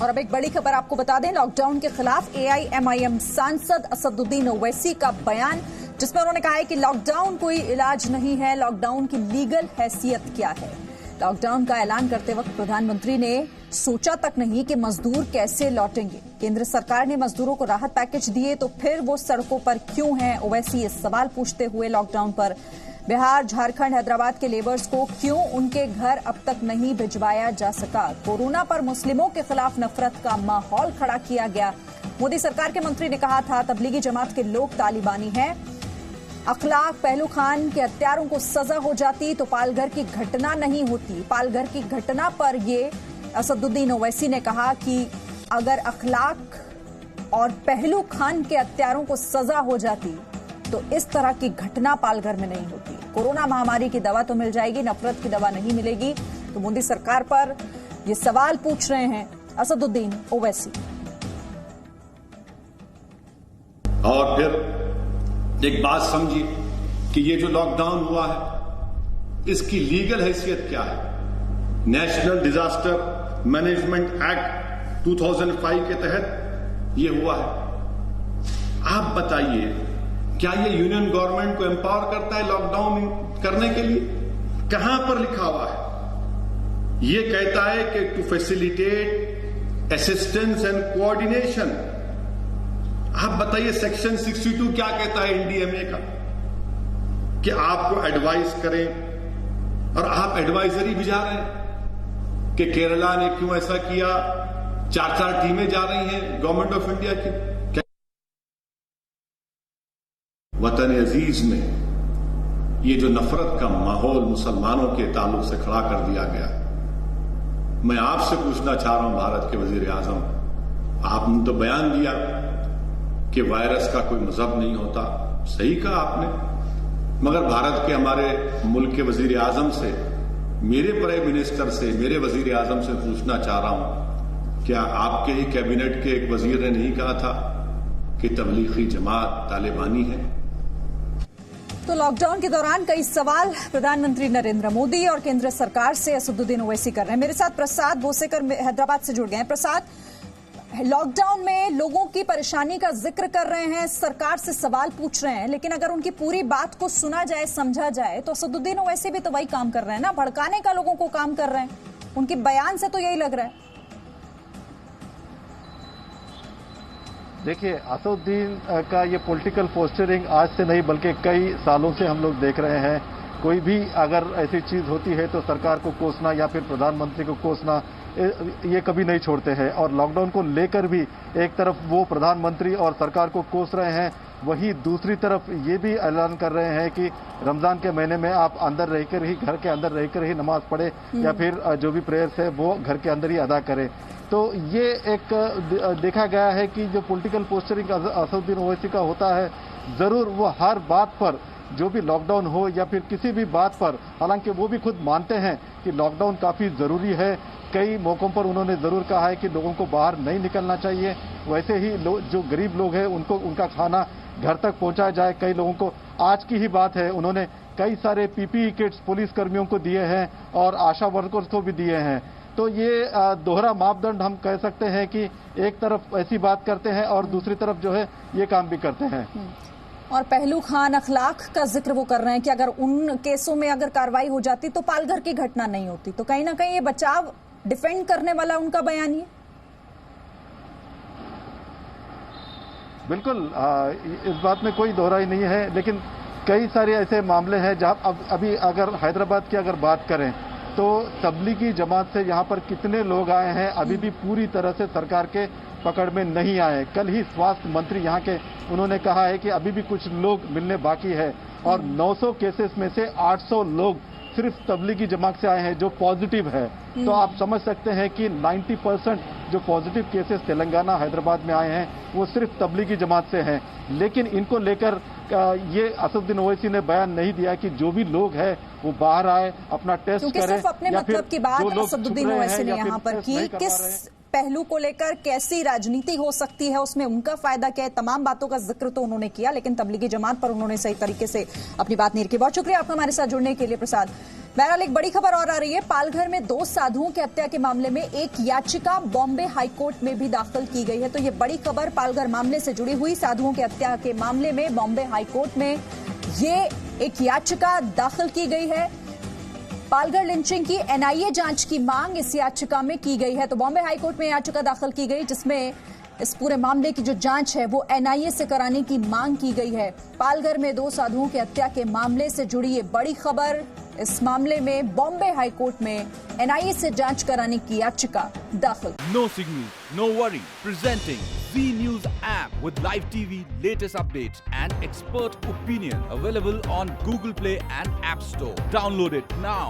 और अब एक बड़ी खबर आपको बता दें, लॉकडाउन के खिलाफ एआईएमआईएम सांसद असदुद्दीन ओवैसी का बयान, जिसमें उन्होंने कहा है कि लॉकडाउन कोई इलाज नहीं है, लॉकडाउन की लीगल हैसियत क्या है। लॉकडाउन का ऐलान करते वक्त प्रधानमंत्री ने सोचा तक नहीं कि मजदूर कैसे लौटेंगे। केंद्र सरकार ने मजदूरों को राहत पैकेज दिए तो फिर वो सड़कों पर क्यों हैं? ओवैसी ये सवाल पूछते हुए लॉकडाउन पर बिहार, झारखंड, हैदराबाद के लेबर्स को क्यों उनके घर अब तक नहीं भिजवाया जा सका? कोरोना पर मुस्लिमों के खिलाफ नफरत का माहौल खड़ा किया गया। मोदी सरकार के मंत्री ने कहा था तबलीगी जमात के लोग तालिबानी हैं। अखलाक पहलू खान के हत्यारों को सजा हो जाती तो पालघर की घटना नहीं होती। पालघर की घटना पर ये असदुद्दीन ओवैसी ने कहा कि अगर अखलाक और पहलू खान के हत्यारों को सजा हो जाती तो इस तरह की घटना पालघर में नहीं होती। कोरोना महामारी की दवा तो मिल जाएगी, नफरत की दवा नहीं मिलेगी। तो मोदी सरकार पर ये सवाल पूछ रहे हैं असदुद्दीन ओवैसी। और फिर एक बात समझिए कि ये जो लॉकडाउन हुआ है इसकी लीगल हैसियत क्या है? नेशनल डिजास्टर मैनेजमेंट एक्ट 2005 के तहत ये हुआ है। आप बताइए, क्या ये यूनियन गवर्नमेंट को एम्पावर करता है लॉकडाउन करने के लिए? कहां पर लिखा हुआ है? ये कहता है कि to facilitate assistance and coordination. आप बताइए सेक्शन 62 क्या कहता है एनडीएमए का? कि आपको एडवाइस करें, और आप एडवाइजरी भी जा रहे हैं कि केरला ने क्यों ऐसा किया, 4-4 टीमें जा रही हैं गवर्नमेंट ऑफ इंडिया की। वतन अजीज में ये जो नफरत का माहौल मुसलमानों के ताल्लुक से खड़ा कर दिया गया, मैं आपसे पूछना चाह रहा हूं भारत के वजीर आजम, आपने तो बयान दिया कि वायरस का कोई मजहब नहीं होता, सही कहा आपने, मगर भारत के हमारे मुल्क के वजीर आजम से, मेरे प्राइम मिनिस्टर से, मेरे वजीर आजम से पूछना चाह रहा हूं, क्या आपके ही कैबिनेट के एक वजीर ने नहीं कहा था कि तबलीगी जमात तालिबानी है? तो लॉकडाउन के दौरान कई सवाल प्रधानमंत्री नरेंद्र मोदी और केंद्र सरकार से असदुद्दीन ओवैसी कर रहे हैं। मेरे साथ प्रसाद भोसेकर हैदराबाद से जुड़ गए हैं। प्रसाद, लॉकडाउन में लोगों की परेशानी का जिक्र कर रहे हैं, सरकार से सवाल पूछ रहे हैं, लेकिन अगर उनकी पूरी बात को सुना जाए, समझा जाए, तो असदुद्दीन ओवैसी भी तो वही काम कर रहे हैं ना, भड़काने का लोगों को काम कर रहे हैं। उनके बयान से तो यही लग रहा है। देखिए, असदुद्दीन का ये पॉलिटिकल पोस्चरिंग आज से नहीं बल्कि कई सालों से हम लोग देख रहे हैं। कोई भी अगर ऐसी चीज होती है तो सरकार को कोसना या फिर प्रधानमंत्री को कोसना, ये कभी नहीं छोड़ते हैं। और लॉकडाउन को लेकर भी एक तरफ वो प्रधानमंत्री और सरकार को कोस रहे हैं, वहीं दूसरी तरफ ये भी ऐलान कर रहे हैं कि रमजान के महीने में आप अंदर रहकर ही, घर के अंदर रहकर ही नमाज पढ़े या फिर जो भी प्रेयर्स है वो घर के अंदर ही अदा करें। तो ये एक देखा गया है कि जो पॉलिटिकल पोस्चरिंग असदुद्दीन ओवैसी का होता है, जरूर वो हर बात पर, जो भी लॉकडाउन हो या फिर किसी भी बात पर, हालांकि वो भी खुद मानते हैं कि लॉकडाउन काफी जरूरी है। कई मौकों पर उन्होंने जरूर कहा है कि लोगों को बाहर नहीं निकलना चाहिए, वैसे ही जो गरीब लोग हैं उनको उनका खाना घर तक पहुंचाया जाए। कई लोगों को, आज की ही बात है, उन्होंने कई सारे पीपीई किट्स पुलिस कर्मियों को दिए हैं और आशा वर्कर्स को भी दिए हैं। तो ये दोहरा मापदंड हम कह सकते हैं कि एक तरफ ऐसी बात करते हैं और दूसरी तरफ जो है ये काम भी करते हैं। और पहलू खान, अखलाक का जिक्र वो कर रहे हैं कि अगर उन केसों में अगर कार्रवाई हो जाती तो पालघर की घटना नहीं होती। तो कहीं ना कहीं ये बचाव, डिफेंड करने वाला उनका बयान ही है। बिल्कुल, इस बात में कोई दोहराई नहीं है, लेकिन कई सारे ऐसे मामले हैं जहां अभी अगर हैदराबाद की अगर बात करें तो तबलीगी जमात से यहाँ पर कितने लोग आए हैं, अभी भी पूरी तरह से सरकार के पकड़ में नहीं आए। कल ही स्वास्थ्य मंत्री यहाँ के, उन्होंने कहा है कि अभी भी कुछ लोग मिलने बाकी है और 900 केसेस में से 800 लोग सिर्फ तबलीगी जमात से आए हैं जो पॉजिटिव है। तो आप समझ सकते हैं कि 90% जो पॉजिटिव केसेस तेलंगाना, हैदराबाद में आए हैं वो सिर्फ तबलीगी जमात से हैं। लेकिन इनको लेकर ये असदुद्दीन ओवैसी ने बयान नहीं दिया कि जो भी लोग हैं वो बाहर आए, अपना टेस्ट करें। सिर्फ अपने मतलब की बात असदुद्दीन ओवैसी ने यहाँ पर की, किस पहलू को लेकर कैसी राजनीति हो सकती है, उसमें उनका फायदा क्या है, तमाम बातों का जिक्र तो उन्होंने किया, लेकिन तबलीगी जमात पर उन्होंने सही तरीके से अपनी बात नहीं रखी। बहुत शुक्रिया आपका हमारे साथ जुड़ने के लिए प्रसाद। बहरहाल एक बड़ी खबर और आ रही है। पालघर में 2 साधुओं की हत्या के मामले में एक याचिका बॉम्बे हाईकोर्ट में भी दाखिल की गई है। तो ये बड़ी खबर पालघर मामले से जुड़ी हुई, साधुओं की हत्या के मामले में बॉम्बे हाईकोर्ट में ये एक याचिका दाखिल की गई है। पालघर लिंचिंग की एनआईए जांच की मांग इस याचिका में की गई है। तो बॉम्बे हाईकोर्ट में याचिका दाखिल की गई जिसमें इस पूरे मामले की जो जांच है वो एनआईए से कराने की मांग की गई है। पालघर में 2 साधुओं की हत्या के मामले से जुड़ी ये बड़ी खबर। इस मामले में बॉम्बे हाईकोर्ट में एनआईए से जांच कराने की याचिका दाखिल। No signal, no worry. Presenting Z News app with live TV, latest updates and expert opinion. Available on Google Play and App Store. Download it now.